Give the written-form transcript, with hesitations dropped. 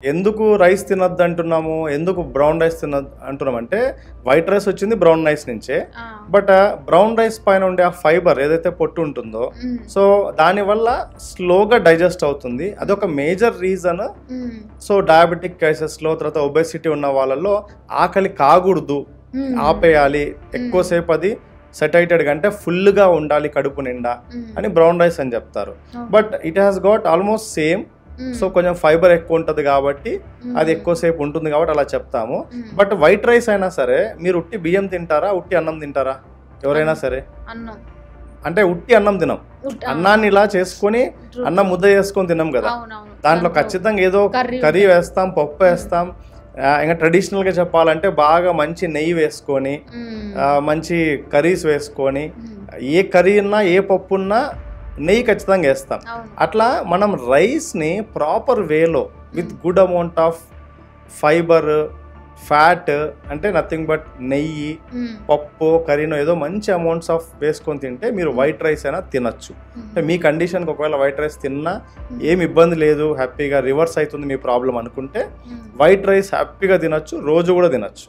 ఎందుకు రైస్ తినొద్దు అంటున్నాము, ఎందుకు బ్రౌన్ రైస్ తినొద్దు అంటున్నామంటే వైట్ రైస్ వచ్చింది బ్రౌన్ రైస్ నుంచే. బట్ బ్రౌన్ రైస్ పైన ఉండే ఆ ఫైబర్ ఏదైతే పొట్టు ఉంటుందో సో దానివల్ల స్లోగా డైజెస్ట్ అవుతుంది. అదొక మేజర్ రీజన్. సో డయాబెటిక్ కేసెస్లో తర్వాత ఒబెసిటీ ఉన్న వాళ్ళలో ఆకలి కాకూడదు, ఆపేయాలి, ఎక్కువసేపు అది సెటైటెడ్గా అంటే ఫుల్గా ఉండాలి కడుపు నిండా అని బ్రౌన్ రైస్ అని చెప్తారు. But it has got almost same. So కొంచెం ఫైబర్ ఎక్కువ ఉంటుంది కాబట్టి అది ఎక్కువసేపు ఉంటుంది కాబట్టి అలా చెప్తాము. బట్ వైట్ రైస్ అయినా సరే మీరు ఉట్టి బియ్యం తింటారా, ఉట్టి అన్నం తింటారా? ఎవరైనా సరే అంటే ఉట్టి అన్నం తినం, అన్నాన్ని ఇలా చేసుకొని అన్నం ముద్ద చేసుకొని తినం కదా. దాంట్లో ఖచ్చితంగా ఏదో కర్రీ వేస్తాం, పప్పు వేస్తాం. ఇంకా ట్రెడిషనల్గా చెప్పాలంటే బాగా మంచి నెయ్యి వేసుకొని మంచి కర్రీస్ వేసుకొని ఏ కర్రీ ఉన్నా ఏ పప్పు ఉన్నా నెయ్యి ఖచ్చితంగా వేస్తాం. అట్లా మనం రైస్ని ప్రాపర్ వేలో with good amount of fibre, fat అంటే నథింగ్ బట్ నెయ్యి, పప్పు, కర్రీనో ఏదో మంచి అమౌంట్స్ ఆఫ్ వేసుకొని తింటే మీరు వైట్ రైస్ అయినా తినచ్చు. అంటే మీ కండిషన్కి ఒకవేళ వైట్ రైస్ తిన్నా ఏమి ఇబ్బంది లేదు, హ్యాపీగా రివర్స్ అవుతుంది మీ ప్రాబ్లం అనుకుంటే వైట్ రైస్ హ్యాపీగా తినచ్చు, రోజు కూడా తినచ్చు.